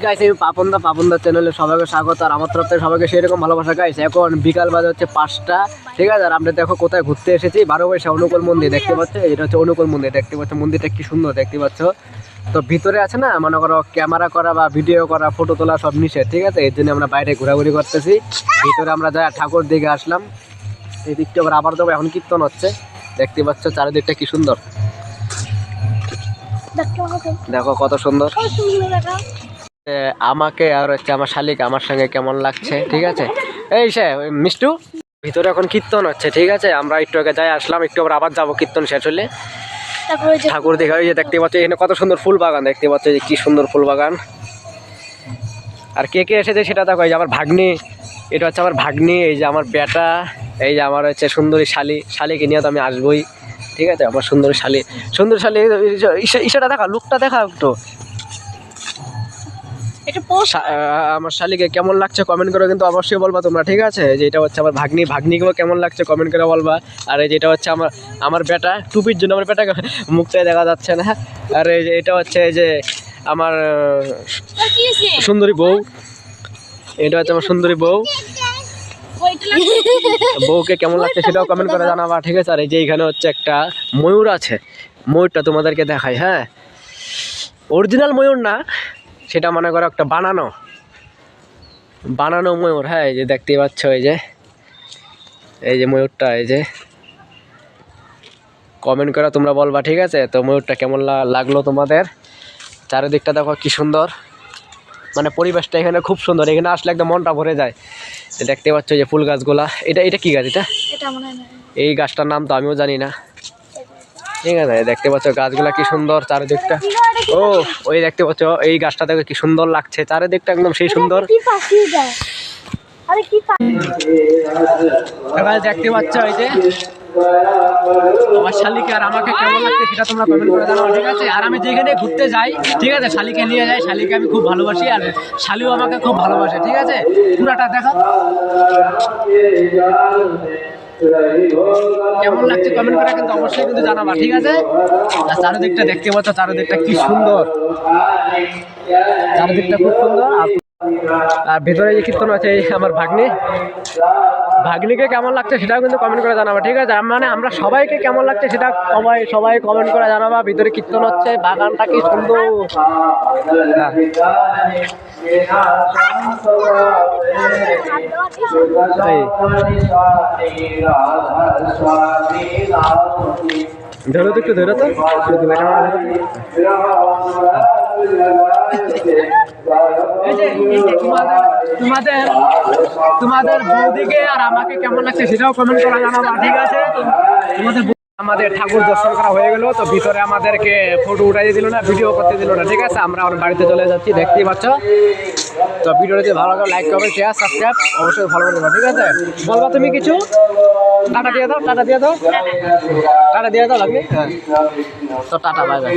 Guys আমি পাপনদা চ্যানেলে সবাইকে স্বাগত। আর আমার তরফ থেকে সবাইকে সেরকম ভালোবাসা। গাইস এখন বিকাল বাজে হচ্ছে 5টা, ঠিক আছে। আর আমরা দেখো কোথায় ঘুরতে এসেছি, 12 বৈশাখ অনুকূল মন্দির দেখতে পাচ্ছ। এটা হচ্ছে অনুকূল মন্দির দেখতে পাচ্ছ, মন্দিরটা কি সুন্দর দেখতে পাচ্ছ। তো ভিতরে আছে না, মনে করো ক্যামেরা করা বা ভিডিও করা, ফটো তোলা সব নিষেধ, ঠিক আছে। এর জন্য আমরা বাইরে ঘোরাঘুরি করতেছি। ভিতরে আমরা যাই ঠাকুর দিকে আসলাম, এই দিকটা আবার যাবো। এখন কীর্তন হচ্ছে দেখতে পাচ্ছ, চারিদিকটা কি সুন্দর দেখো, কত সুন্দর। আমাকে আর হচ্ছে আমার শালিক আমার সঙ্গে কেমন লাগছে, ঠিক আছে। এই সে মিষ্টু, ভিতরে এখন কীর্তন হচ্ছে, ঠিক আছে। আমরা একটু আগে যাই আসলাম, একটু আবার যাবো কীর্তন শেষ হলে ঠাকুর দেখা। ওই যে দেখতে পাচ্ছ এখানে কত সুন্দর ফুল বাগান দেখতে পাচ্ছ, যে কি সুন্দর ফুল বাগান। আর কে কে এসেছে সেটা দেখো, এই যে আমার ভাগ্নি, এটা হচ্ছে আমার ভাগ্নি, এই যে আমার বেটা, এই যে আমার হচ্ছে সুন্দরী শালিকে নিয়ে তো আমি আসবোই, ঠিক আছে। আমার সুন্দর শালি ইশাটা দেখা, লুকটা দেখা একটু। আমার শালিকে কেমন লাগছে কমেন্ট করে কিন্তু অবশ্যই বলবা তোমরা, ঠিক আছে। যে এটা হচ্ছে আমার ভাগ্নিকেও কেমন লাগছে কমেন্ট করে বলবা। আর এই যেটা হচ্ছে আমার বেটা, টুপির জন্য আমার বেটাকে মুখটাই দেখা যাচ্ছে না। আর এই যে এটা হচ্ছে এই যে আমার সুন্দরী বউ, এটা হচ্ছে আমার সুন্দরী বউ। বউকে কেমন লাগছে সেটাও কমেন্ট করে জানাবা, ঠিক আছে। আর এই যে এখানে হচ্ছে একটা ময়ূর আছে, ময়ূরটা তোমাদেরকে দেখাই। হ্যাঁ, অরিজিনাল ময়ূর না, সেটা মনে করো একটা বানানো ময়ূর। হ্যাঁ, এই যে দেখতে পাচ্ছ, এই যে ময়ূরটা, এই যে কমেন্ট করে তোমরা বলবা, ঠিক আছে। তো ময়ূরটা কেমন লাগলো তোমাদের। চারিদিকটা দেখো কি সুন্দর, মানে পরিবেশটা এখানে খুব সুন্দর। এখানে আসলে একদম মনটা ভরে যায়। দেখতে পাচ্ছ যে ফুল গাছগুলা, এটা কি গাছ, এই গাছটার নাম তো আমিও জানি না, ঠিক আছে। দেখতে পাচ্ছ গাছগুলা কি সুন্দর চারিদিকটা। ও ওই দেখতে পাচ্ছ এই গাছটা দেখো কি সুন্দর লাগছে, চারিদিকটা একদম সেই সুন্দর। দেখতে পাচ্ছ এই যে আমার শালিকে আর আমাকে কেমন লাগছে সেটা তোমরা কমেন্ট করে জানাও, ঠিক আছে। আর আমি যেখানে ঘুরতে যাই, ঠিক আছে, শালিকে নিয়ে যাই। শালিকে আমি খুব ভালোবাসি, আর শালিও আমাকে খুব ভালোবাসে, ঠিক আছে। পুরাটা দেখো কেমন লাগছে কমেন্ট করে কিন্তু অবশ্যই কিন্তু জানাবা, ঠিক আছে। আর চারিদিকটা দেখতে পাচ্ছ, চারিদিকটা কি সুন্দর, চারিদিকটা খুব সুন্দর। আর ভেতরে যে কীর্তন আছে, এই আমার ভাগ্নিকে কেমন লাগছে সেটাও কিন্তু কমেন্ট করে জানাবা, ঠিক আছে। মানে আমরা সবাইকে কেমন লাগছে সেটা সবাই কমেন্ট করে জানাবা। ভিতরে কীর্তন হচ্ছে, বাগানটা কি সুন্দর। ধরো তো একটু, ধরো তো তোমাদের বৌদিকে আর আমাকে কেমন লাগছে সেটাও কমেন্ট করা জানাবা, ঠিক আছে। আমাদের ঠাকুর দর্শন করা হয়ে গেল, তো ভিতরে আমাদেরকে ফটো উঠাইতে দিল না, ভিডিও করতে দিল না, ঠিক আছে। আমরা আমার বাড়িতে চলে যাচ্ছি, দেখতেই পাচ্ছ। তো ভিডিওটা যদি ভালো লাগে লাইক করবে, শেয়ার সাবস্ক্রাইব অবশ্যই ভালো করে দেবা, ঠিক আছে। বলবা তুমি কিছু, টাটা দিয়ে দাও টাটা দিয়ে দাও লাগবে। হ্যাঁ, তো টাটা, বাই বাই।